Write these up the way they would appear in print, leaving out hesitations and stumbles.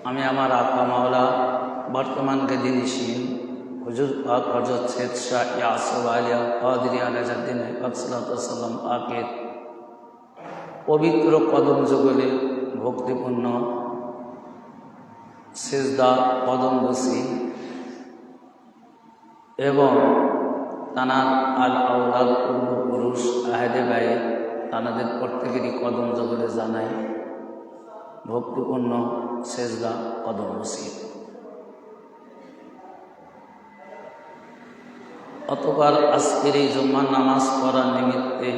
আমি আমার আকা মাওলা বর্তমান গদিনিশীন হুজুর পাক হযরত সৈয়দ শাহ ইয়াসুফ আলিয়া কাদরি আলাইহিদ্দিন সাল্লাম পাকের পবিত্র কদম যুগলে ভক্তিপূর্ণ সিজদা কদম বসি এবং তানার আল আওলাদ পূর্বপুরুষ আহেদে গায়ে তানাদের প্রত্যেকেরই কদম যুগলে জানাই ভক্তিপূর্ণ সিজদা কদম বসি। অতঃপর আজকের এই জুম্মার নামাজ পড়ার নিমিত্তে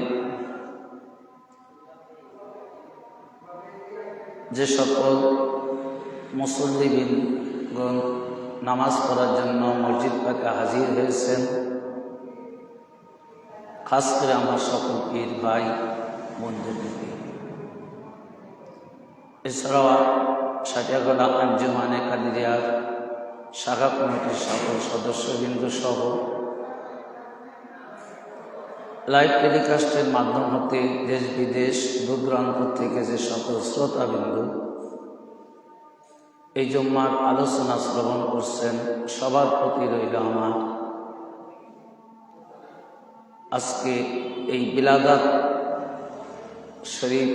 যে সকল মুসল্লিগণ নামাজ পড়ার জন্য মসজিদ পাকে হাজির হয়েছেন, খাস করে আমার সকল পীর ভাই বন্ধুদেরকে, এছাড়াও সাটিয়াগড়া আঞ্জুমানে কাদিরিয়ার শাখা কমিটির সকল সদস্যবৃন্দ সহ লাইভ টেলিকাস্টের মাধ্যম হতে দেশ বিদেশ দূর দূরান্ত থেকে যে সকল শ্রোতাবৃন্দ এই জুম্মার আলোচনা শ্রবণ করছেন, সবার প্রতি রইল আমার আজকে এই বিলাদাত শরীফ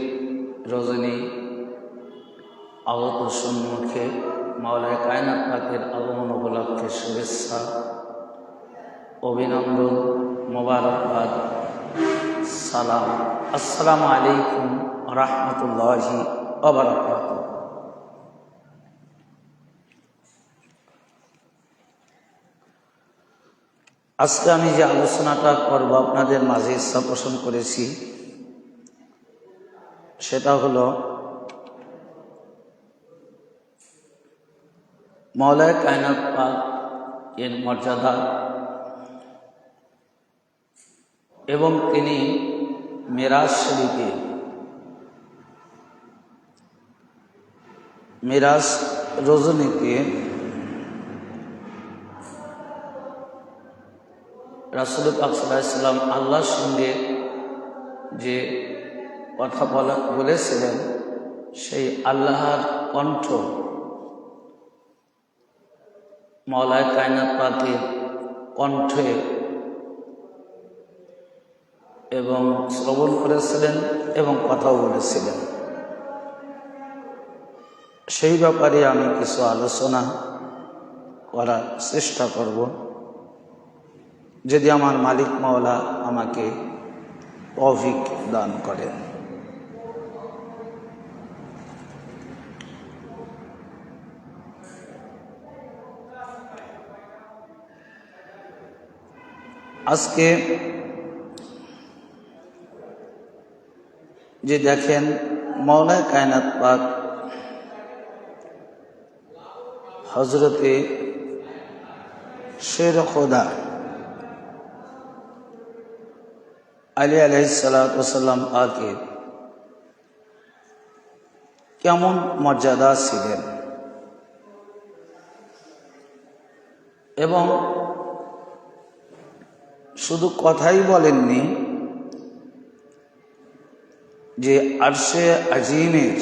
রজনী আগত সম্মুখে মাওলানা কায়নাত পাকের আগমন উপলক্ষে শুভেচ্ছা, অভিনন্দন, মোবারকবাদ, সালাম। আসসালামু আলাইকুম রাহমাতুল্লাহি ওয়া বারাকাতুহু। আজকে আমি যে আলোচনাটা করব আপনাদের মাঝে ইচ্ছা পোষণ করেছি, সেটা হলো মাওলানা কায়নাত পাক এর মর্যাদা এবং তিনি মেরাজ শরীফে মেরাজ রজনীতে রাসূল পাক সাল্লাল্লাহু আলাইহি ওয়াসাল্লাম আল্লাহর সঙ্গে যে কথা বলেছিলেন, সেই আল্লাহর কণ্ঠ মাওলানা কায়নাত পাকের কণ্ঠে এবং শ্রবণ করেছিলেন এবং কথাও বলেছিলেন। সেই ব্যাপারে আমি কিছু আলোচনা করার চেষ্টা করব, যদি আমার মালিক মাওলা আমাকে তৌফিক দান করেন। আজকে যে দেখেন মাওলানা কায়নাত পাক হযরতে শের খোদা আলী আলাইহিস সালাতু ওয়াস সালাম পাকের কেমন মর্যাদা ছিলেন এবং শুধু কথাই বলেননি, যে আরশে আজিমের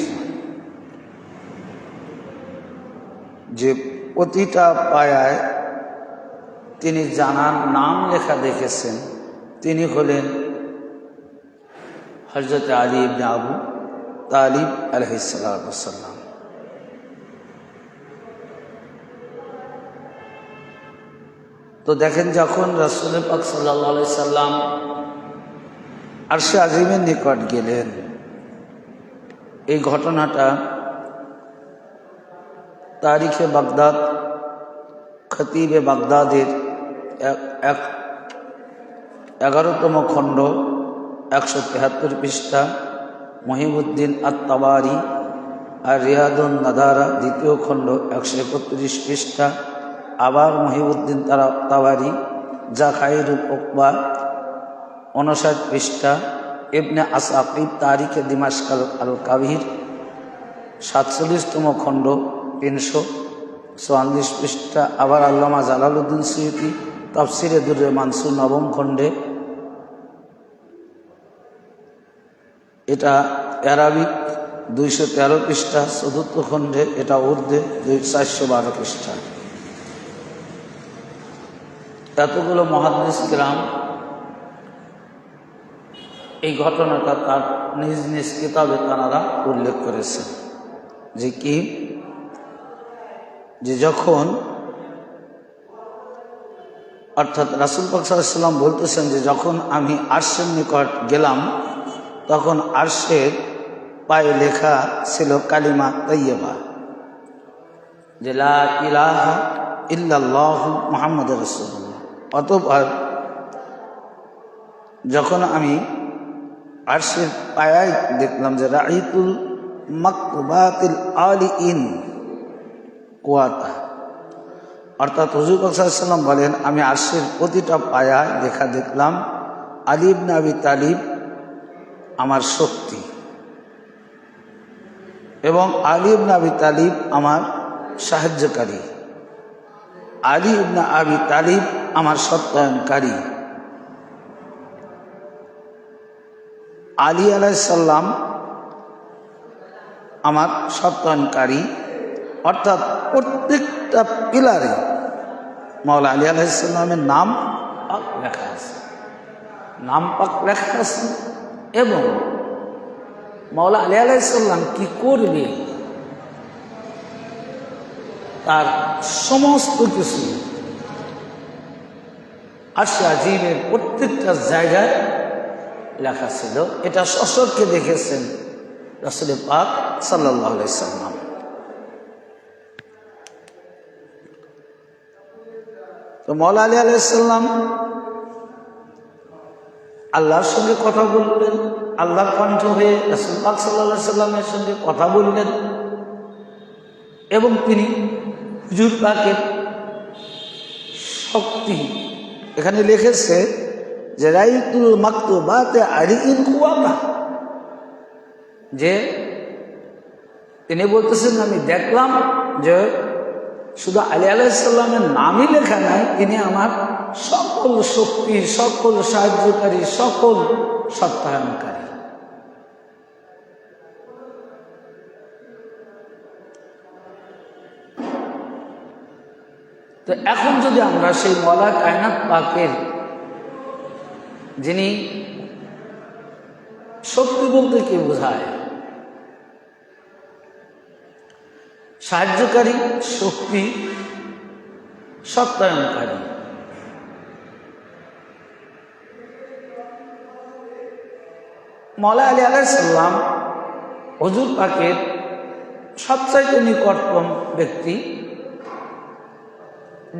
যে প্রতিটা পায়ায় তিনি জানার নাম লেখা দেখেছেন, তিনি হলেন হযরত আলী ইবনে আবু তালিব আলাইহিস সালাতু ওয়াস সালাম। তো দেখেন, যখন রাসূল পাক সাল্লাল্লাহু আলাইহি সাল্লাম আরশে আজিমের নিকট গেলেন, এই ঘটনাটা তারিখে বাগদাদ খতিবে বাগদাদের 11তম খণ্ড 173 পৃষ্ঠা, মহিউদ্দিন আত-তাবারি আর রিয়াদুন নাদারা 2য় খণ্ড 131 পৃষ্ঠা, আবার মহিউদ্দিন তাবারি জাখাইরুল উকবা 59 পৃষ্ঠা, ইবনে আসাকিব তারিখে দিমাশক আল কাবির 47তম খণ্ড 344 পৃষ্ঠা, আবার আল্লামা জালালউদ্দিন সুয়ুতি তাফসিরে দুররে মানসুর 9ম খণ্ডে, এটা অ্যারাবিক 213 পৃষ্ঠা, চতুর্থ খণ্ডে, এটা ঊর্ধ্বে 412 পৃষ্ঠা। এতগুলো মুহাদ্দিস কিরাম এই ঘটনাটা তার নিজ নিজ কিতাবে তারা উল্লেখ করেছেন যে কি, যে যখন অর্থাৎ রাসূল পাক সাল্লাল্লাহু আলাইহি ওয়াসাল্লাম বলতেছেন যে যখন আমি আরশের নিকট গেলাম তখন আরশের পায়ে লেখা ছিল কালিমা তাইয়্যিবা, যে লা ইলাহা ইল্লাল্লাহু মুহাম্মাদুর রাসূলুল্লাহ। অতঃপর যখন আমি আরশের পায়ায় দেখলাম যে রাইতুল মাকতুবাতিল আলিইন কুয়াতা, অর্থাৎ হুজুর পাক সাল্লাল্লাহু আলাইহি ওয়াসাল্লাম বলেন আমি আরশের প্রতিটা পায়ায় লেখা দেখলাম আলী ইবনে আবি তালিব আমার শক্তি এবং আলী ইবনে আবি তালিব আমার সাহায্যকারী, আলী ইবনে আবি তালিব আমার সত্যায়নকারী, আলী আলাইহিস সালাম আমার সত্যায়নকারী। অর্থাৎ প্রত্যেকটা পিলারে মাওলা আলী আলাইহিস সালামের নাম পাক লেখা আছে, নাম পাক লেখা আছে। এবং মাওলা আলী আলাইহিস সালাম কি করবে তার সমস্ত কিছু আরশে আজিমের প্রত্যেকটা জায়গায় লেখা ছিল। এটা সশরকে দেখেছেন রাসূল পাক সাল্লাল্লাহু আলাইহি সাল্লাম। তো মাওলা আলী আলাইহিস সালাম আল্লাহর সঙ্গে কথা বললেন, আল্লাহর কণ্ঠ হয়ে রাসূল পাক সাল্লাল্লাহু আলাইহি সাল্লামের সঙ্গে কথা বললেন এবং তিনি হুজুর পাকের শক্তি, এখানে লিখেছে যে রাইতুল মাকতুবাতে আলিইন কুয়াতা, যে তিনি বলতেছেন আমি দেখলাম যে শুধু আলী আলাইহিস সালামের নামই লেখা নাই, তিনি আমার সকল শক্তি, সকল সাহায্যকারী, সকল সত্যায়নকারী। তো এখন যদি আমরা সেই মওলা কায়নাত পাকের, যিনি শক্তি বলতে কি বোঝায়, সাহায্যকারী, শক্তি, সত্যায়নকারী, মাওলা আলী আলাইহিস সালাম হুজুর পাকের সবচাইতে নিকটতম ব্যক্তি,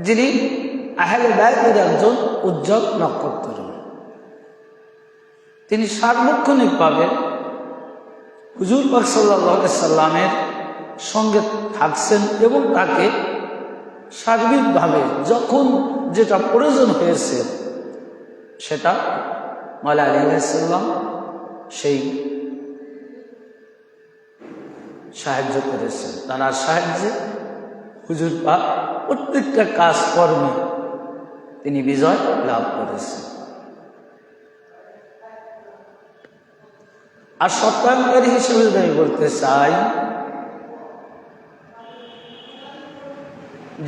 যিনি আহলে বায়তের একজন উজ্জ্বল নক্ষত্র। তিনি সার্বক্ষণিকভাবে হুজুর পাক সাল্লাল্লাহু আলাইহি সাল্লামের সঙ্গে থাকছেন এবং তাকে সার্বিকভাবে যখন যেটা প্রয়োজন হয়েছে সেটা মাওলা আলী আলাইহিস সালাম সেই সাহায্য করেছেন। তার সাহায্যে হুজুর পাক প্রত্যেকটা কাজকর্মে তিনি বিজয় লাভ করেছেন। আর সত্যায়নকারী হিসেবে আমি বলতে চাই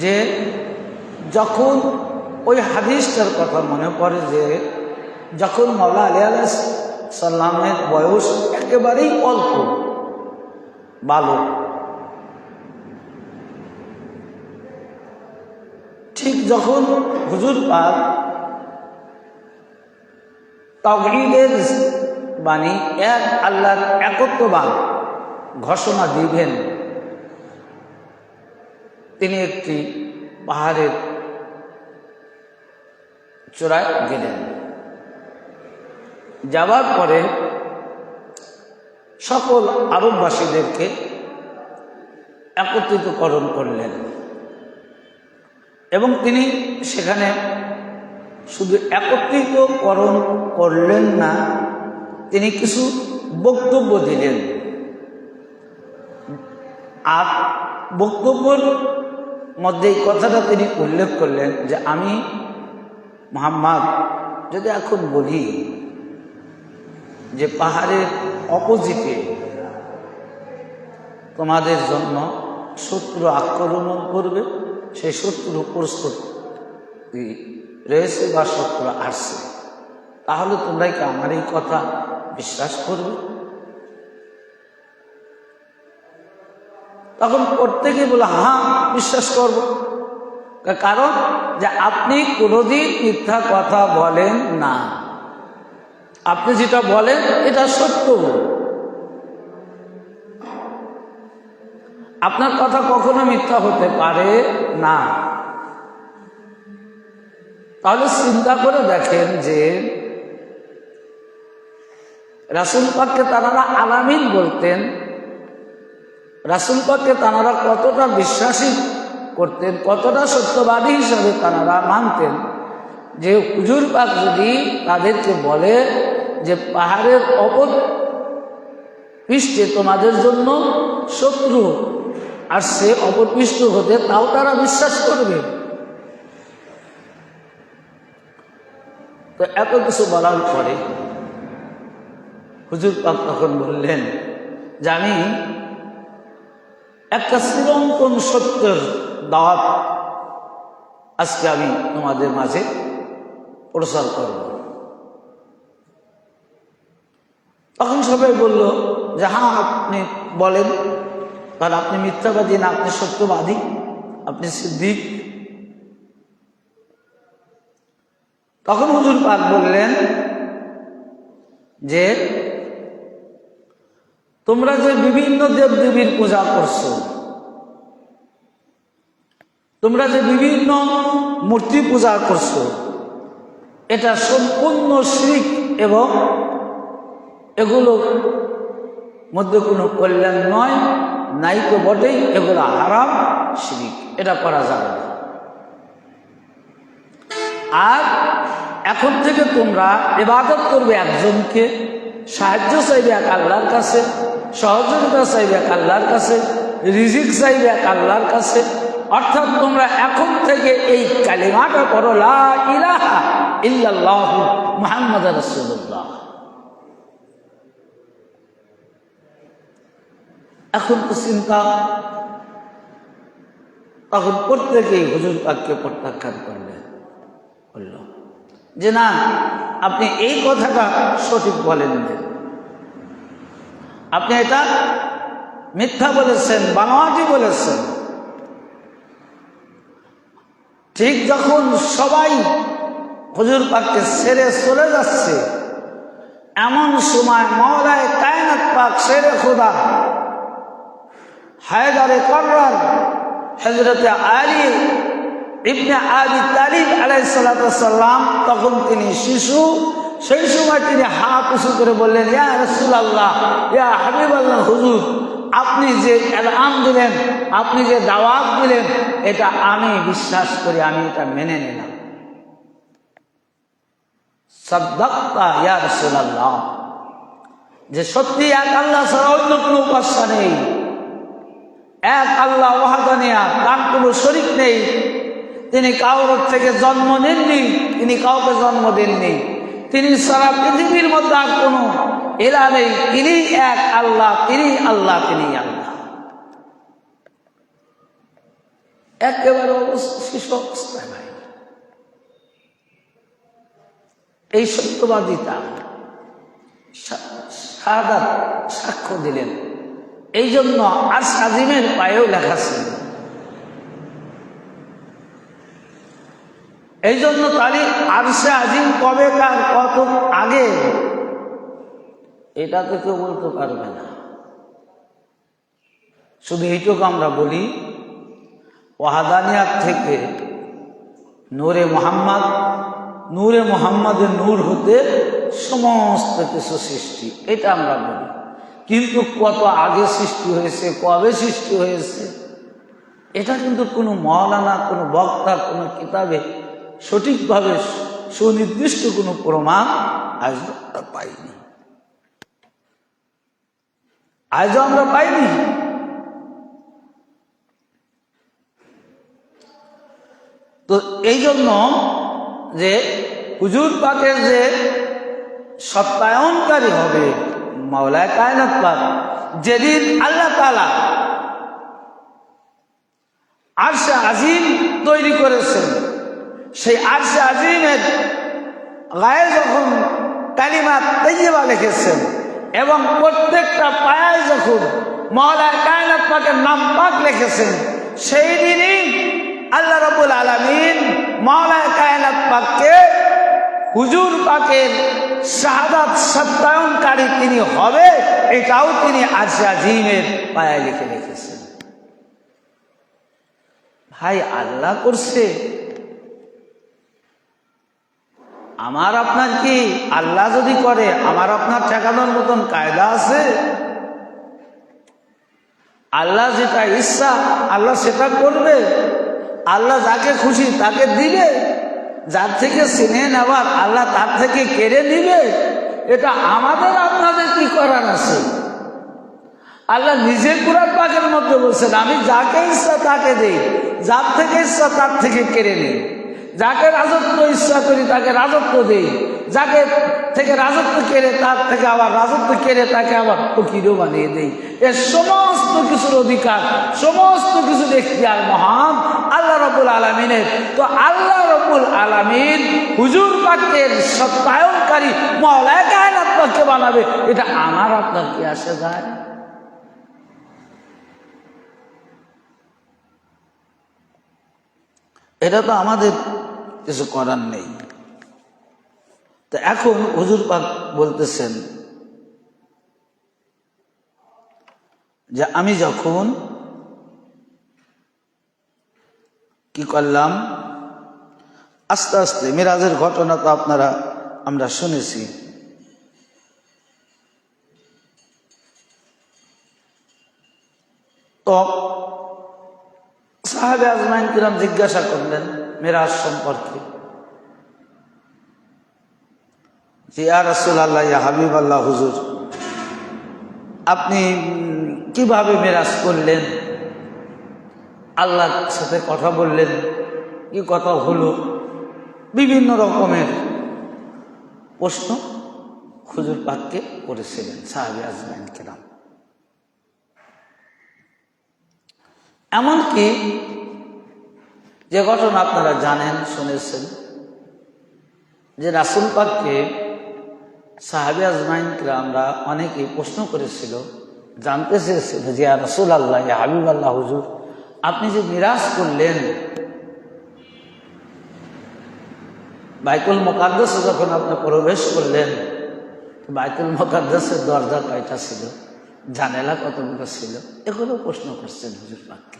যে যখন ওই হাদিসটার কথা মনে পড়ে যে যখন মাওলা আলী আলাইহিস সালামের বয়স একেবারেই অল্প, বালক, ঠিক যখন হুজুর পাক তাওহীদের বাণী, এক আল্লাহর একত্ববাদ ঘোষণা দিবেন, তিনি একটি পাহাড়ের চূড়ায় গেলেন। যাবার পরে সকল আরববাসীদেরকে একত্রিতকরণ করলেন এবং তিনি সেখানে শুধু একত্রিতকরণ করলেন না, তিনি কিছু বক্তব্য দিলেন। আর বক্তব্যের মধ্যে এই কথাটা তিনি উল্লেখ করলেন যে আমি মুহাম্মদ যদি এখন বলি যে পাহাড়ের অপোজিটে তোমাদের জন্য শত্রু আক্রমণ করবে, সেই শত্রু প্রস্তুতি রয়েছে বা শত্রু আসছে, তাহলে তোমরা কি আমার এই কথা বিশ্বাস করবে? তখন প্রত্যেকে বলে হ্যাঁ বিশ্বাস করব। কারণ যে আপনি কোনোদিন মিথ্যা কথা বলেন না, আপনি যেটা বলেন এটা সত্য, আপনার কথা কখনো মিথ্যা হতে পারে না। তাহলে চিন্তা করে দেখেন যে রাসূল পাককে তারা আলামিন বলতেন, রাসূল পাককে তারা কতটা বিশ্বাসী করতেন, কতটা সত্যবাদী হিসাবে তারা মানতেন যে হুজুর পাক যদি তাদেরকে বলে যে পাহাড়ের অপর পৃষ্ঠে তোমাদের জন্য শত্রু আসছে অপর পৃষ্ঠ হতে, তাও তারা বিশ্বাস করবে। তো এত কিছু বলার পরে হুজুর পাক তখন বললেন যে আমি একটা চিরন্তন সত্যের দাওয়াত আজকে আমি তোমাদের মাঝে প্রচার করব। তখন সবাই বলল যে হ্যাঁ আপনি বলেন, কারণ আপনি মিথ্যাবাদী না, আপনি সত্যবাদী, আপনি সিদ্দিক। তখন হুজুর পাক বললেন যে তোমরা যে বিভিন্ন দেবদেবীর পূজা করছো, তোমরা যে বিভিন্ন মূর্তি পূজা করছো, এটা সম্পূর্ণ শিরক এবং এগুলোর মধ্যে কোনো কল্যাণ নয়, নাই তো বটেই, এগুলো হারাম শিরক, এটা করা যাবে না। আর এখন থেকে তোমরা ইবাদত করবে একজনকে, সাহায্য চাইবে এক আল্লাহর কাছে, সহযোগিতা চাইবে এক আল্লাহর কাছে, রিজিক চাইবে এক আল্লাহর কাছে। অর্থাৎ তোমরা এখন থেকে এই কালিমাটা পড়ো, লা ইলাহা ইল্লাল্লাহু মুহাম্মাদুর রাসূলুল্লাহ। এখন তো চিন্তা, তখন প্রত্যেকেই হুজুর পাককে প্রত্যাখ্যান করল যে না, আপনি এই কথাটা সঠিক বলেন না, আপনি এটা মিথ্যা বলেছেন, বানোয়াটি বলেছেন। ঠিক যখন সবাই হুজুর পাককে ছেড়ে চলে যাচ্ছে, এমন সময় মাওলায়ে কায়নাত পাক শেরে খোদা হায়দারে কর্রার হযরতে আলী ইবনে আবি তালিব আলাইহিস সালাতু ওয়াস সালাম, তখন তিনি শিশু, সেই সময় তিনি হাত উঁচু করে বললেন, ইয়া রাসূলুল্লাহ, ইয়া হাবিবাল্লাহ, হুজুর আপনি যে এলান দিলেন, আপনি যে দাওয়াত দিলেন, এটা আমি বিশ্বাস করি, আমি এটা মেনে নিলাম। সাদ্দাক্তা ইয়া রাসূলুল্লাহ, যে সত্যি এক আল্লাহ ছাড়া অন্য কোনো উপাস্য নেই, এক আল্লাহ ওয়াহদানিয়াত, তার কোনো শরীক নেই, তিনি কারোর থেকে জন্ম নেননি, তিনি কাউকে জন্ম দেননি, তিনি সারা পৃথিবীর মধ্যে আর কোনো ইলাহ নেই, তিনি এক আল্লাহ, তিনি আল্লাহ, তিনি আল্লাহ। একেবারে শিশু অবস্থায় ভাই এই সত্যবাদিতা শাহাদাত সাক্ষ্য দিলেন। এই জন্য আরশ আজিমের পায়েও লেখা ছিল। এই জন্য তাহলে আরশে আজিম কবেকার, কত আগে, এটা তো কেউ বলতে পারবে না। শুধু এইটুকু আমরা বলি, ওয়াহাদানিয়াত থেকে নূরে মুহাম্মদ, নূরে মুহাম্মদের নূর হতে সমস্ত কিছু সৃষ্টি, এটা আমরা বলি। কিন্তু কত আগে সৃষ্টি হয়েছে, কবে সৃষ্টি হয়েছে, এটা কিন্তু কোনো মাওলানা, কোনো বক্তা, কোনো কিতাবে সঠিকভাবে সুনির্দিষ্ট কোনো প্রমাণ আজ আমরা পাইনি, আজও আমরা পাইনি। তো এই জন্য যে হুজুর পাকের যে সত্যায়নকারী হবে মাওলায়ে কায়নাত পাক, যেদিন আল্লাহ তাআলা আরশে আজিম তৈরি করেছেন। সেই আরশে আজিমের গায়ে যখন কালিমা তাইয়্যিবা লিখেছেন এবং প্রত্যেকটা পায়ায় যখন মওলা কায়নাত পাকের নাম পাক লিখেছেন, সেই দিনই আল্লাহ রাব্বুল আলামিন মওলা কায়নাত পাককে হুজুর পাকের শাহাদাত সত্যায়নকারী তিনি হবে, এটাও তিনি আরশে আজিমের পায়ায় লিখে রেখেছেন। ভাই, আল্লাহ করছে, আমার আপনার কি? আল্লাহ যদি করে আমার আপনার ঠেকানোর মতন কায়দা আছে? আল্লাহ যেটা ইচ্ছা আল্লাহ সেটা করবে। আল্লাহ যাকে খুশি তাকে দিবে, যার থেকে ছিনিয়ে নেওয়ার আল্লাহ তার থেকে কেড়ে নিবে। এটা আমাদের আপনাদের কি করার আছে? আল্লাহ নিজে কুরআন পাকের মধ্যে বলছেন, আমি যাকে ইচ্ছা তাকে দেই, যার থেকে ইচ্ছা তার থেকে কেড়ে নিই, যাকে রাজত্ব ইচ্ছা করি তাকে রাজত্ব দেই, যাকে থেকে রাজত্ব কেড়ে তার থেকে আবার রাজত্ব কেড়ে তাকে আবার ফকিরও বানিয়ে দেই। এর সমস্ত কিছুর অধিকার, সমস্ত কিছুর এখতিয়ার মহান আল্লাহ রাব্বুল আলামিনের। তো আল্লাহ রাব্বুল আলামিন হুজুর পাকের সত্যায়নকারী মওলা কায়নাত পাককে বানাবে, এটা আমার আপনার কি আসে যায়? এটা তো আমাদের কিছু করার নেই। তো এখন হুজুর পাক বলতেছেন যে আমি যখন কি করলাম, আস্তে আস্তে মিরাজের ঘটনা তো আপনারা আমরা শুনেছি। তো সাহাবে আজমাইন কিরাম জিজ্ঞাসা করলেন মিরাজ সম্পর্কে, যে ইয়া রাসূলুল্লাহ, ইয়া হাবিবাল্লাহ, হুজুর আপনি কিভাবে মিরাজ করলেন? আল্লাহর সাথে কথা বললেন, কি কথা হলো? বিভিন্ন রকমের প্রশ্ন হুজুর পাককে করেছিলেন সাহাবে আজমাইন কিরাম। এমনকি যে ঘটনা আপনারা জানেন, শুনেছেন, যে রাসূল পাককে সাহাবে আজমাইন কিরামরা অনেকে প্রশ্ন করেছিল, জানতে চেয়েছিল যে ইয়া রাসূলুল্লাহ, ইয়া হাবিবাল্লাহ, হুজুর আপনি যে মিরাজ করলেন, বাইতুল মুকাদ্দাসে যখন আপনি প্রবেশ করলেন, বাইতুল মুকাদ্দাসের দরজা কয়টা ছিল, জানালা কতগুলো ছিল, এগুলো প্রশ্ন করছেন হুজুর পাককে।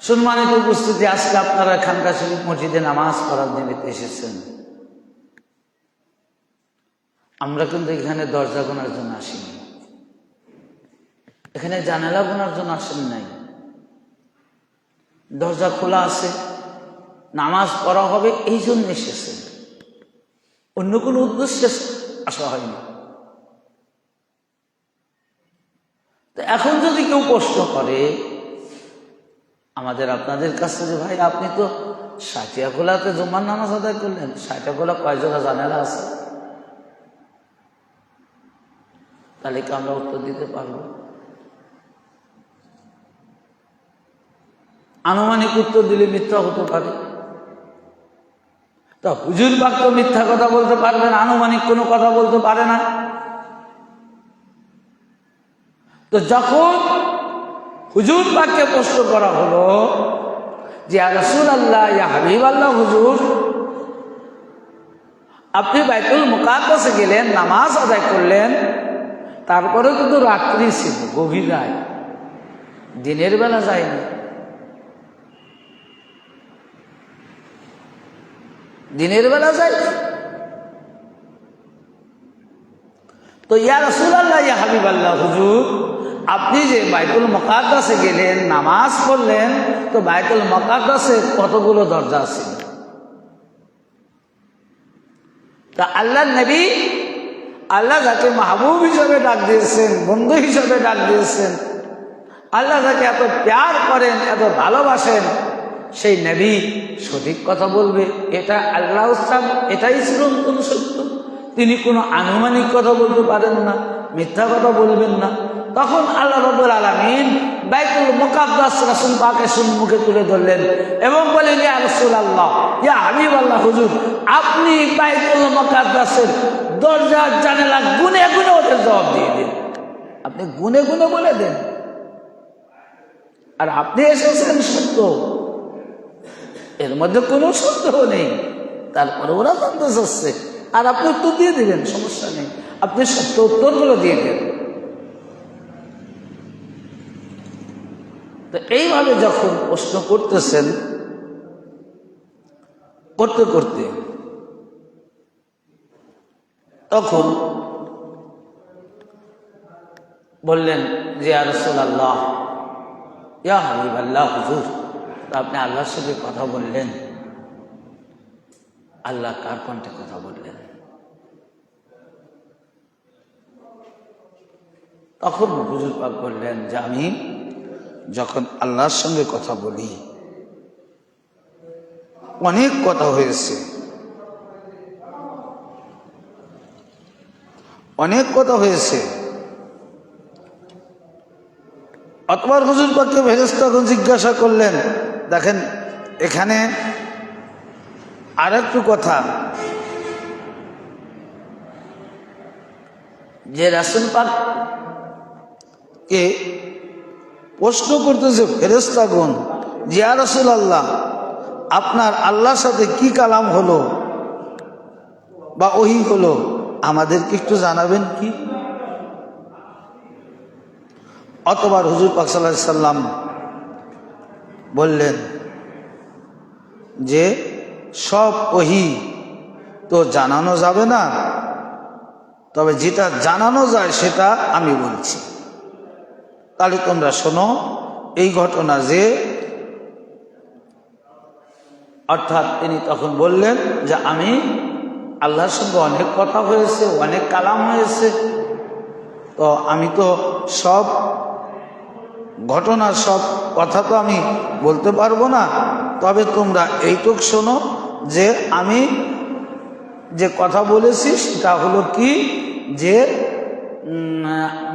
সম্মানিত উপস্থিতি, আজকে আপনারা খানকা শরীফ মসজিদে নামাজ পড়ার নিমিত্তে এসেছেন। আমরা কিন্তু এখানে দরজা গোনার জন্য আসিনি, এখানে জানালা গোনার জন্য আসেন নাই। দরজা খোলা আছে, নামাজ পড়া হবে এই জন্য এসেছেন, অন্য কোনো উদ্দেশ্যে আসা হয়নি। তো এখন যদি কেউ প্রশ্ন করে আমাদের আপনাদের কাছে, যে ভাই আপনি তো সাটিয়াখোলাতে জুম্মার নামাজ আদায় করলেন, সাটিয়াখোলা কয় জোড়া জানালা আছে? তাহলে কি আমরা উত্তর দিতে পারবো? আনুমানিক উত্তর দিলে মিথ্যা হতে পারে। তা হুজুর পাক তো মিথ্যা কথা বলতে পারবেন, আনুমানিক কোনো কথা বলতে পারে না। তো যখন হুজুর পাককে প্রশ্ন করা হলো যে ইয়া রাসূলুল্লাহ, ইয়া হাবিবাল্লাহ, হুজুর আপনি বাইতুল মুকাদ্দাসে গেলেন, নামাজ আদায় করলেন, তারপরে কিন্তু রাত্রি ছিল, গভীর রাত, দিনের বেলা যায়নি। দিনের বেলা যায়নি। তো ইয়া রাসূলুল্লাহ, ইয়া হাবিবাল্লাহ, হুজুর আপনি যে বাইতুল মুকাদ্দাসে গেলেন, নামাজ পড়লেন, তো বাইতুল মুকাদ্দাসে কতগুলো দরজা ছিল? তা আল্লাহর নবী, আল্লাহ যাকে মাহবুব হিসাবে ডাক দিয়েছেন, বন্ধু হিসাবে ডাক দিয়েছেন, আল্লাহ যাকে এত প্যার করেন, এত ভালোবাসেন, সেই নবী সঠিক কথা বলবে, এটা আল্লাহ, এটাই চিরন্তন সত্য। তিনি কোনো আনুমানিক কথা বলতে পারেন না, মিথ্যা কথা বলবেন না। তখন আল্লাহ রাব্বুল আলামিন বাইতুল মুকাদ্দাস রাসূল পাকের সম্মুখে তুলে ধরলেন এবং বললেন, ইয়া রাসূলুল্লাহ, ইয়া হাবিবাল্লাহ, হুজুর আপনি বাইতুল মুকাদ্দাসের দরজা জানালা গুনে গুনে ওদের জবাব দিয়ে দিন। আপনি গুনে গুনে বলে দেন। আর আপনি এসেছেন সত্য, এর মধ্যে কোনো সন্দেহ নেই, তারপরে ওরা জানতে চাচ্ছে আর আপনি উত্তর দিয়ে দিবেন, সমস্যা নেই, আপনি সত্য উত্তরগুলো দিয়ে দেন। তো এইভাবে যখন প্রশ্ন করতেছেন, করতে করতে তখন বললেন যে ইয়া রাসূলুল্লাহ, ইয়া হাবিবাল্লাহ, হুজুর আপনি আল্লাহর সাথে কথা বললেন, আল্লাহ কার কণ্ঠে কথা বললেন? তখন হুজুর পাক বললেন যে আমি যখন আল্লাহর সঙ্গে কথা বলি অনেক কথা হয়েছে, অনেক কথা হয়েছে। অতবার হুজুর পাককে ফেরেশতাগণ জিজ্ঞাসা করলেন, দেখেন এখানে আর একটু কথা, যে রাসূল পাককে প্রশ্ন করতেছে ফেরেশতাগণ, যে ইয়া রাসূলুল্লাহ আপনার আল্লাহর সাথে কি কালাম হলো বা ওহী হলো, আমাদেরকে একটু জানাবেন কি? অতবার হুজুর পাক সাল্লাল্লাহু আলাইহি সাল্লাম বললেন যে সব ওহী তো জানানো যাবে না, তবে যেটা জানানো যায় সেটা আমি বলছি। তাহলে তোমরা শোনো এই ঘটনা, যে অর্থাৎ তিনি তখন বললেন যে আমি আল্লাহর সঙ্গে অনেক কথা হয়েছে, অনেক কালাম হয়েছে, তো আমি তো সব ঘটনা সব কথা তো আমি বলতে পারবো না, তবে তোমরা এইটুক শোনো যে আমি যে কথা বলেছি সেটা হলো কি, যে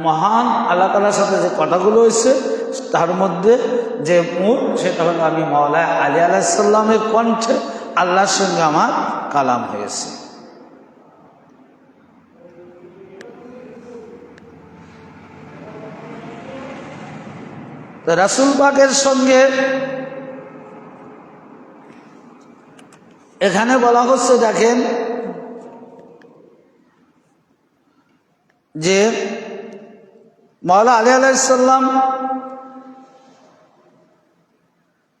মহান আল্লাহ তাআলার সাথে যে কথাগুলো হয়েছে তার মধ্যে যে মূল সেটা হলো আমি মাওলা আলী আলাইহিস সালামের কণ্ঠে আল্লাহর সঙ্গে আমার কালাম হয়েছে। তো রাসূল পাকের সঙ্গে এখানে বলা হচ্ছে, দেখেন যে মাওলা আলী আলাইহিস সালাম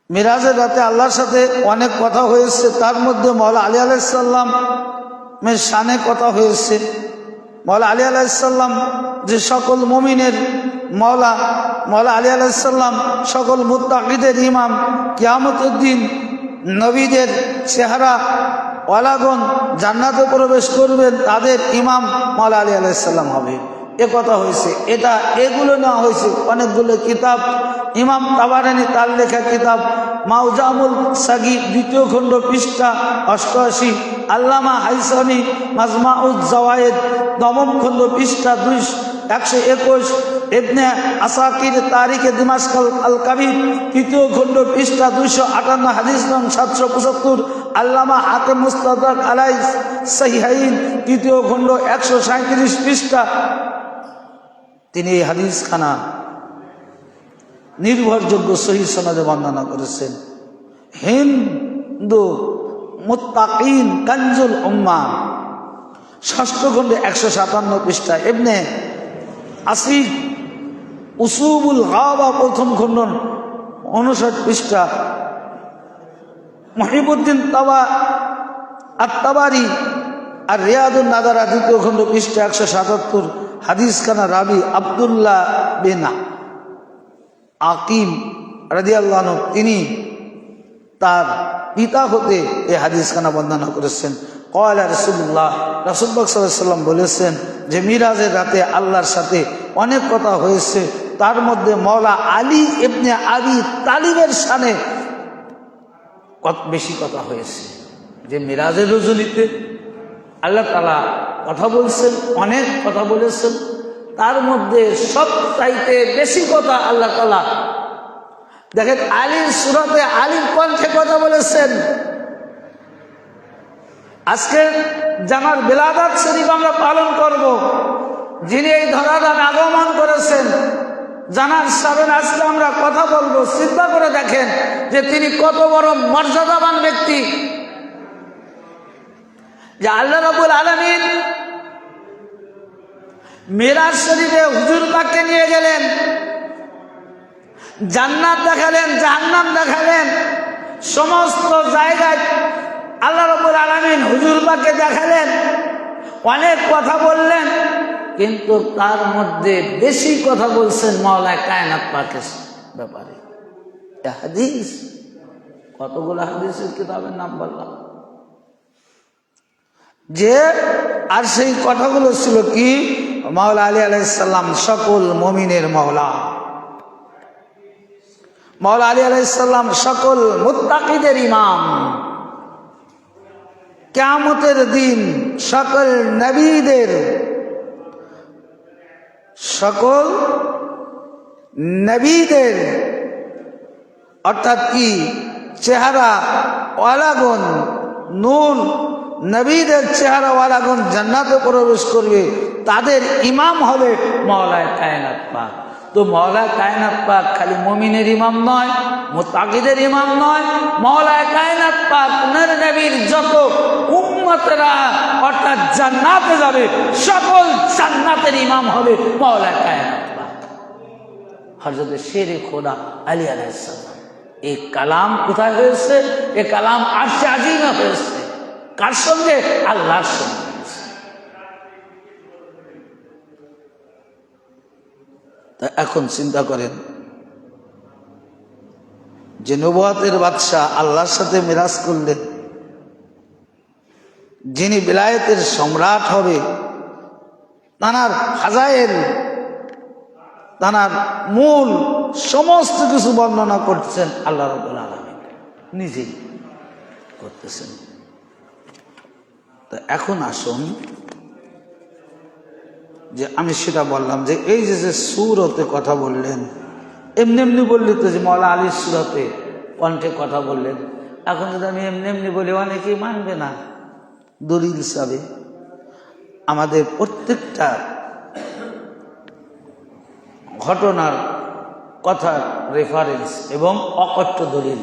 মিরাজের রাতে আল্লাহর সাথে অনেক কথা হয়েছে, তার মধ্যে মাওলা আলী আলাইহিস সালামের শানে কথা হয়েছে। মাওলা আলী আলাইহিস সালাম যে সকল মুমিনের মাওলা, মাওলা আলী আলাইহিস সালাম সকল মুত্তাকিদের ইমাম, কিয়ামতের দিন নবীদের চেহারা ওয়ালাগণ জান্নাতে প্রবেশ করবেন, তাদের ইমাম মাওলা আলী আলাইহিস সালাম হবে, এ কথা হয়েছে। এটা এগুলো নেওয়া হয়েছে অনেকগুলো কিতাব, ইমাম তাবারানী তার লেখা কিতাব মাউজামুল সাগীর 2য় খণ্ড পৃষ্ঠা 88, আল্লামা হাইসামি মাজমাউজ জাওয়ায়েদ 9ম খণ্ড পৃষ্ঠা 121, ইবনে আসাকির তারিখে দিমাশক আল কাবির 3য় খণ্ড পৃষ্ঠা 258, হাদিস নং 775, আল্লামা হাকিম মুস্তাদরাক আলাই সহিহাইন 3য় খণ্ড 137 পৃষ্ঠা, তিনি এই হাদিস খানা নির্ভরযোগ্য সহিহ সনদে বর্ণনা করেছেন। হিন্দু মুত্তাকিন কানজুল উম্মাহ 6ষ্ঠ খণ্ডে 157 পৃষ্ঠা, ইবনে আসিক উসুবুল গাওয়া 1ম খণ্ড 59 পৃষ্ঠা, মুহিবউদ্দিন আত-তাবারি আর রিয়াদুন নাদারা 2য় খণ্ড পৃষ্ঠা 177, হাদিস খানা রাবি আব্দুল্লাহ বিন আকিম রাদিয়াল্লাহু আনহু, তিনি তার পিতা হতে এই হাদিস খানা বর্ণনা করেছেন। ক্বালা রাসূলুল্লাহ, রাসূল পাক সাল্লাল্লাহু আলাইহি ওয়াসাল্লাম বলেছেন যে মিরাজের রাতে আল্লাহর সাথে অনেক কথা হয়েছে, তার মধ্যে মাওলা আলী ইবনে আবি তালিবের শানে বেশি কথা হয়েছে। যে মিরাজের রজনীতে আল্লাহ তাআলা কথা বলছেন, অনেক কথা বলেছেন, তার মধ্যে সবচাইতে বেশি কথা আল্লাহ তাআলা দেখেন আলীর সূরাতে আলীর কণ্ঠে কথা বলেছেন। আজকে জানার বিলাদাত শরীফ আমরা পালন করব, যিনি এই ধরাধামে আগমন করেছেন জানার সামনে আজকে আমরা কথা বলবো। চিন্তা করে দেখেন যে তিনি কত বড় মর্যাদাবান ব্যক্তি, যে আল্লাহ রাব্বুল আলামিন মিরাজ শরীফে হুজুর পাককে নিয়ে গেলেন, জান্নাত দেখালেন, জাহান্নাম দেখালেন, সমস্ত জায়গায় আল্লাহ রাব্বুল আলামিন হুজুর পাককে দেখালেন, অনেক কথা বললেন, কিন্তু তার মধ্যে বেশি কথা বলছেন মাওলা কায়নাত পাকের ব্যাপারে। হাদিস, কতগুলো হাদিসের কিতাবের নাম বললাম, যে আর সেই কথাগুলো ছিল কি, মাওলা আলী আলাইহিস সালাম সকল মুমিনের মাওলা, মাওলা আলী আলাইহিস সালাম সকল মুত্তাকিদের ইমাম, কিয়ামতের দিন সকল নবীদের, সকল নবীদের অর্থাৎ কি চেহারা ওয়ালাগণ, নূর নবীদের চেহারা ওয়ালাগণ জান্নাতে প্রবেশ করবে, তাদের ইমাম হবে মাওলায়ে কায়নাত পাক। তো মাওলায়ে কায়নাত পাক খালি মুমিনের ইমাম নয়, মুত্তাকিদের ইমাম নয়, মাওলায়ে কায়নাত পাক নবীর যত উম্মতরা অর্থাৎ জান্নাতে যাবে সকল জান্নাতের ইমাম হবে মাওলায়ে কায়নাত পাক, হযরত শেরে খোদা আলী আলাইহিস সালাম। এই কালাম কোথায় হয়েছে? এই কালাম আরশে আজিমে হয়েছে। কার সঙ্গে? আল্লাহর সঙ্গে। তা এখন চিন্তা করেন যে নবুয়তের বাদশাহ আল্লাহর সাথে মিরাজ করলেন, যিনি বিলায়েতের সম্রাট হবে, তানার ফাজাইল, তানার মূল সমস্ত কিছু বর্ণনা করছেন আল্লাহ রাব্বুল আলামিন নিজেই করতেছেন। তা এখন আসুন, যে আমি সেটা বললাম যে এই যে সূরতে কথা বললেন, এমনি এমনি বললি তো যে মাওলা আলীর সূরতে কণ্ঠে কথা বললেন। এখন যদি আমি এমনি এমনি বলি অনেকেই মানবে না। দলিল হিসাবে আমাদের প্রত্যেকটা ঘটনার কথার রেফারেন্স এবং অকট্য দলিল,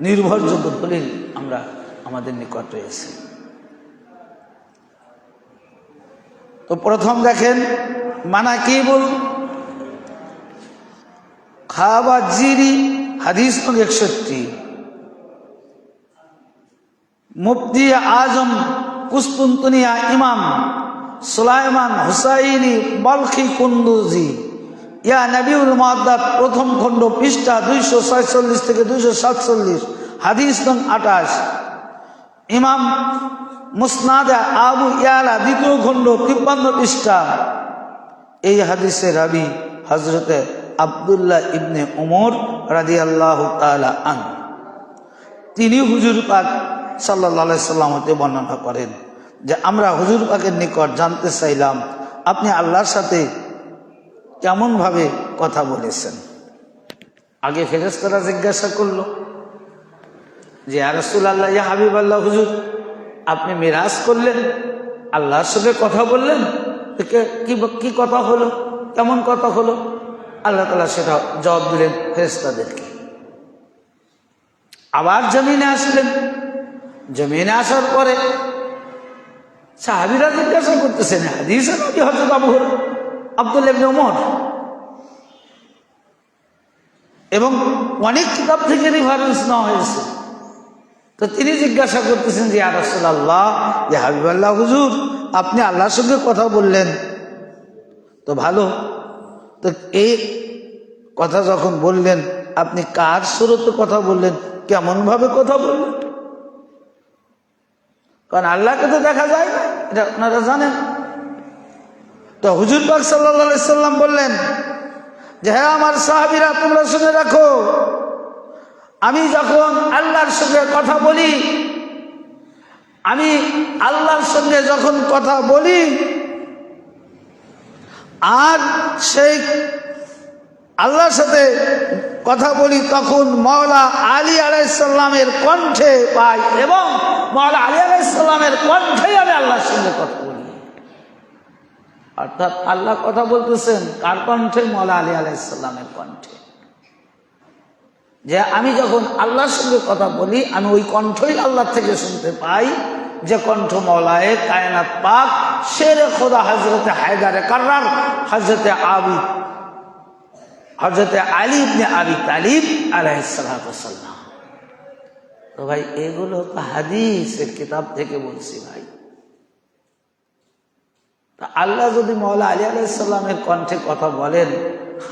নির্ভরযোগ্য দলিল আমরা আমাদের নিকট রয়েছে। তো প্রথম দেখেন মানাকিবুল খাওয়াজিরি, হাদিস নং 61, মুফতি আজম কুস্তুনতুনিয়া ইমাম সুলাইমান হুসাইনি বলখি কুন্দুজি, ইয়া নবীউল মুআদ্দাদ, প্রথম খণ্ড, পৃষ্ঠা 246 থেকে 247, হাদিস নং 28, ইমাম মুসনাদে আবু ইয়ালা, দ্বিতীয় খণ্ড, 53 পৃষ্ঠা। এই হাদিসের রাবি হযরতে আব্দুল্লাহ ইবনে উমর রাদিয়াল্লাহু তাআলা আনহু, তিনি হুজুর পাক সাল্লাল্লাহু আলাইহি সাল্লাম হতে বর্ণনা করেন যে আমরা হুজুর পাকের নিকট জানতে চাইলাম আপনি আল্লাহর সাথে কেমন ভাবে কথা বলেছেন। আগে ফেরেশতারা জিজ্ঞাসা করলো যে ইয়া রাসূলুল্লাহ, ইয়া হাবিবাল্লাহ, হুজুর আপনি মিরাজ করলেন, আল্লাহর সাথে কথা বললেন, কি কথা হলো, কেমন কথা হলো? আল্লাহ তাআলা সেটা জবাব দিলেন ফেরেশতাদেরকে। আবার জমিনে আসলেন, জমিনে আসার পরে সাহাবীরা জিজ্ঞাসা করতেছেন, হাদিসে নবী হযরত আব্দুল্লাহ ইবনে উমর, এবং অনেক কিতাব থেকে রেফারেন্স নেওয়া হয়েছে। তো তিনি জিজ্ঞাসা করতেছেন যে ইয়া রাসূলুল্লাহ, ইয়া হাবিবাল্লাহ, হুজুর আপনি আল্লাহর সঙ্গে কথা বললেন তো ভালো, তো এই কথা যখন বললেন আপনি কার সুরতে কথা বললেন, কেমন ভাবে কথা বললেন? কারণ আল্লাহকে তো দেখা যায় না, এটা আপনারা জানেন। তো হুজুর পাক সাল্লাল্লাহু আলাইহি সাল্লাম বললেন যে হ্যাঁ আমার সাহাবীরা, তোমরা শুনে রাখো, আমি যখন আল্লাহর সঙ্গে কথা বলি, আমি আল্লাহর সঙ্গে যখন কথা বলি, আর সেই আল্লাহর সাথে কথা বলি তখন মাওলা আলী আলাইহিস সালামের কণ্ঠে পাই এবং মাওলা আলী আলাইহিস সালামের কণ্ঠেই আমি আল্লাহর সঙ্গে কথা বলি। অর্থাৎ আল্লাহ কথা বলতেছেন কার কণ্ঠে? মাওলা আলী আলাইহিস সালামের কণ্ঠে। যে আমি যখন আল্লাহর সঙ্গে কথা বলি আমি ওই কণ্ঠই আল্লাহ থেকে শুনতে পাই, যে কণ্ঠ মাওলায়ে কায়নাত পাক শেরে খোদা হযরতে হায়দারে কাররার হযরতে আলী ইবনে আবি তালিব আলাইহিস সালাতু ওয়াস সালাম। তো ভাই এগুলো তো হাদিসের কিতাব থেকে বলছি ভাই। তা আল্লাহ যদি মাওলা আলী আলাইহিস সালামের কণ্ঠে কথা বলেন,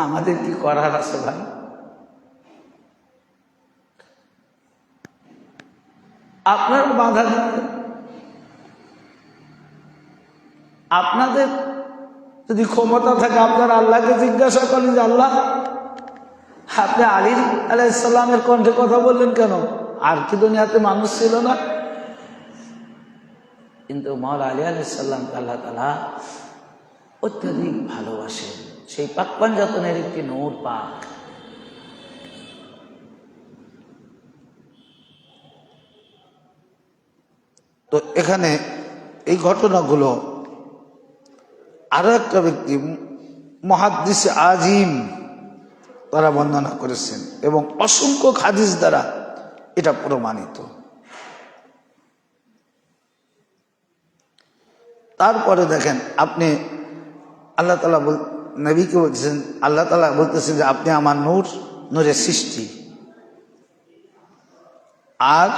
আমাদের কি করার আছে ভাই? আপনার বাধা দিতে, আপনাদের যদি ক্ষমতা থাকে আপনারা আল্লাহকে জিজ্ঞাসা করেন যে আল্লাহ আপনি আলী আলাইহিস সালামের কণ্ঠে কথা বললেন কেন? আর কি দুনিয়াতে মানুষ ছিল না? কিন্তু মাওলা আলী আলাইহিস সালামকে আল্লাহ তাআলা অত্যধিক ভালোবাসেন। সেই পাক পাঞ্জাতনের একটি নূর পাক। তো এখানে এই ঘটনাগুলো আরো একটা ব্যক্তি মুহাদ্দিস আজিম তারা বর্ণনা করেছেন এবং অসংখ্য হাদিস দ্বারা এটা প্রমাণিত। তারপরে দেখেন আপনি আল্লাহ তাআলা নবীকে বলছেন, আল্লাহ তাআলা বলতেছেন যে আপনি আমার নূর, নূরের সৃষ্টি, আর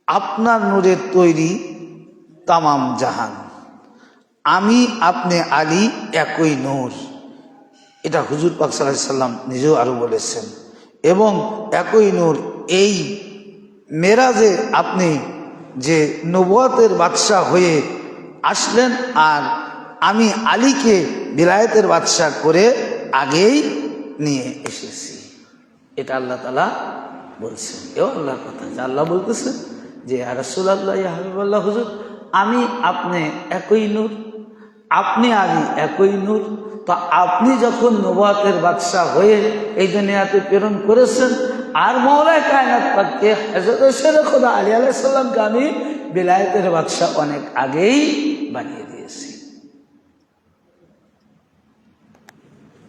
আপনার নূরের তৈরি তামাম জাহান, আমি আপনি আলী একই নূর। এটা হুজুর পাক সাল্লাল্লাহু আলাইহি সাল্লাম নিজেও আরো বলেছেন। এবং একই নূর, এই মেরাজে আপনি যে নবুয়তের বাদশাহ হয়ে আসলেন আর আমি আলীকে বিলায়েতের বাদশাহ করে আগেই নিয়ে এসেছি। এটা আল্লাহ তাআলা বলছেন। এও আল্লাহর কথা যে আল্লাহ বলতেছেন যে ইয়া রাসূলুল্লাহ, ইয়া হাবিবাল্লাহ, হুজুর আমি আপনি একই নূর, আপনি আলী একই নূর। তো আপনি যখন নবুয়তের বাদশাহ হয়ে এই দুনিয়াতে প্রেরণ করেছেন আর মাওলায়ে কায়নাত পাককে হযরত শেরে খোদা আলী আলাইহিস সালামকে আমি বিলায়েতের বাদশাহ অনেক আগেই বানিয়ে দিয়েছি।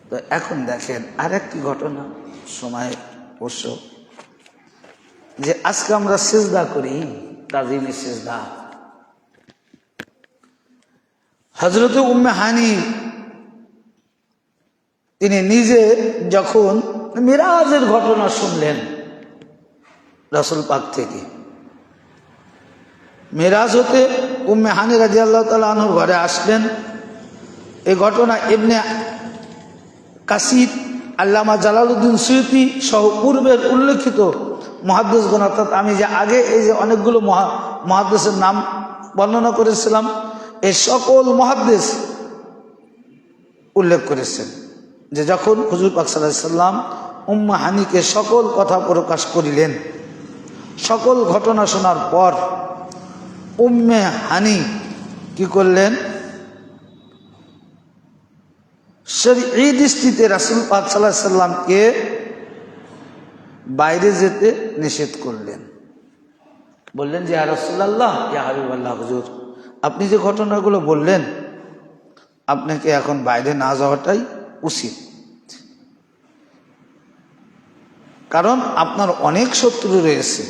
তো এখন দেখেন আরেকটি ঘটনা সময় অবশ্য, যে আজকে আমরা সিজদা করি, তাজিমে সিজদা। হযরত উম্মে হানি তিনি নিজে যখন মিরাজের ঘটনা শুনলেন রাসূল পাক থেকে, মিরাজ হতে উম্মে হানি রাদিয়াল্লাহু তাআলা আনহুর ঘরে আসলেন। এই ঘটনা ইবনে কাসির, আল্লামা জালালউদ্দিন সুয়ুতি সহ পূর্বের উল্লেখিত মুহাদ্দিসগণ, অর্থাৎ আমি যে আগে এই যে অনেকগুলো মুহাদ্দিসের নাম বর্ণনা করেছিলাম, এই সকল মুহাদ্দিস উল্লেখ করেছেন যে যখন হুজুর পাক সাল্লাল্লাহু আলাইহি সাল্লাম উম্মে হানিকে সকল কথা প্রকাশ করিলেন, সকল ঘটনা শোনার পর উম্মে হানি কি করলেন? শরঈ দৃষ্টিতে রাসূল পাক সাল্লাল্লাহু আলাইহি সাল্লামকে বাইরে যেতে নিষেধ করলেন। বললেন যে ইয়া রাসূলুল্লাহ, ইয়া হাবিবাল্লাহ, হুজুর আপনি যে ঘটনাগুলো বললেন আপনাকে এখন বাইরে না যাওয়াটাই উচিত, কারণ আপনার অনেক শত্রু রয়েছে,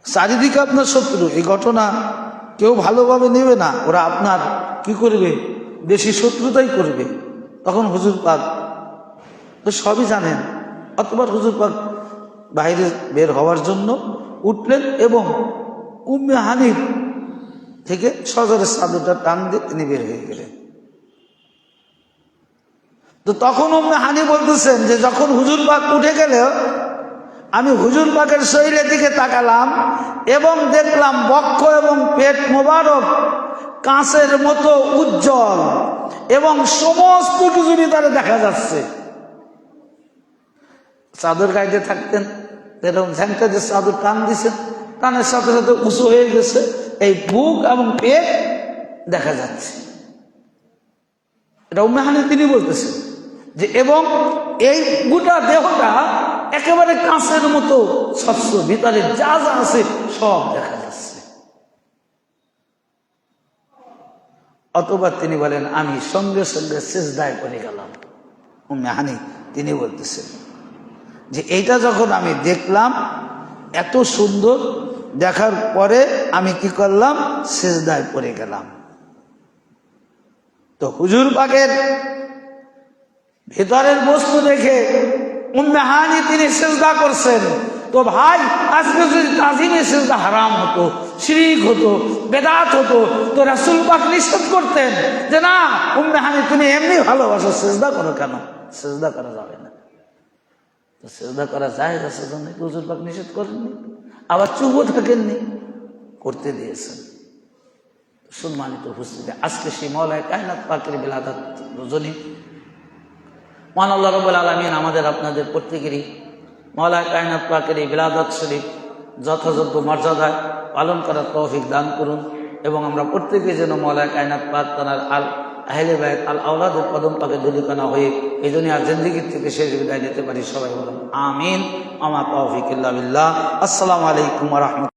চারিদিকে আপনার শত্রু। এই ঘটনা কেউ ভালোভাবে নেবে না, ওরা আপনার কি করবে? বেশি শত্রুতাই করবে। তখন হুজুর পাক তো সবই জানেন, অতবার হুজুর পাক বাইরে বের হওয়ার জন্য উঠলেন এবং উম্মে হানির থেকে সজরের চাদরটা টান দিয়ে তিনি বের হয়ে গেলেন। তো তখন উম্মে হানি বলতেছেন যে যখন হুজুর পাক উঠে গেল আমি হুজুর পাকের শরীরের দিকে তাকালাম এবং দেখলাম বক্ষ এবং পেট মোবারক কাঁচের মতো উজ্জ্বল এবং সমস্ত কিছুরই তারা দেখা যাচ্ছে। চাদর গাইতে থাকতেন, এরকম ঝ্যাংটা যে চাদর টান দিছেন, টানের সাথে সাথে উঁচু হয়ে গেছে, এই বুক এবং পেট দেখা যাচ্ছে। এটা উম্মে হানি তিনি বলতেছেন যে এবং এই গোটা দেহটা একেবারে কাঁচের মতো স্বচ্ছ, ভিতরে যা যা আছে সব দেখা যাচ্ছে। অথবা তিনি বলেন আমি সঙ্গে সঙ্গে সিজদায় পড়ে গেলাম। উম্মে হানি তিনি বলতেছেন যে এইটা যখন আমি দেখলাম এত সুন্দর, দেখার পরে আমি কি করলাম, সিজদায় পড়ে গেলাম। তো হুজুর পাকের ভেতরের বস্তু দেখে উম্মে হানি তিনি সিজদা করছেন। তো ভাই আজকে যদি তাজিমে সিজদা হারাম হতো, শিরক হতো, বেদাত হতো, তো রাসূল পাক নিষেধ করতেন যে না উম্মে হানি তুমি এমনি ভালোবাসো, সিজদা করো কেন? সিজদা করা যাবে না। তো সিজদা করা যায় না, সেজন্য হুজুর পাক নিষেধ করেননি, আবার চুপও থাকেননি, করতে দিয়েছেন। সম্মানিত উপস্থিতি, আজকে সেই মওলায়ে কায়নাত পাকের বিলাদাত রজনী, মহান আল্লাহ রাব্বুল আলামিন আমাদের আপনাদের প্রত্যেকেরই মওলায়ে কায়নাত পাকের এই বিলাদাত শরীফ যথাযোগ্য মর্যাদায় পালন করার তৌফিক দান করুন এবং আমরা প্রত্যেকে যেন মওলায়ে কায়নাত পাক তার আল আহলে বাইত আল আওলাদের কদম পাকে ধুলিকানা হয়ে এই দুনিয়ার জিন্দেগির থেকে শেষ বিদায় নিতে পারি। সবাই বলুন আমিন। আমা তৌফিক ইল্লা বিল্লাহ। আসসালামু আলাইকুম ওয়া রাহমাতুল্লাহ।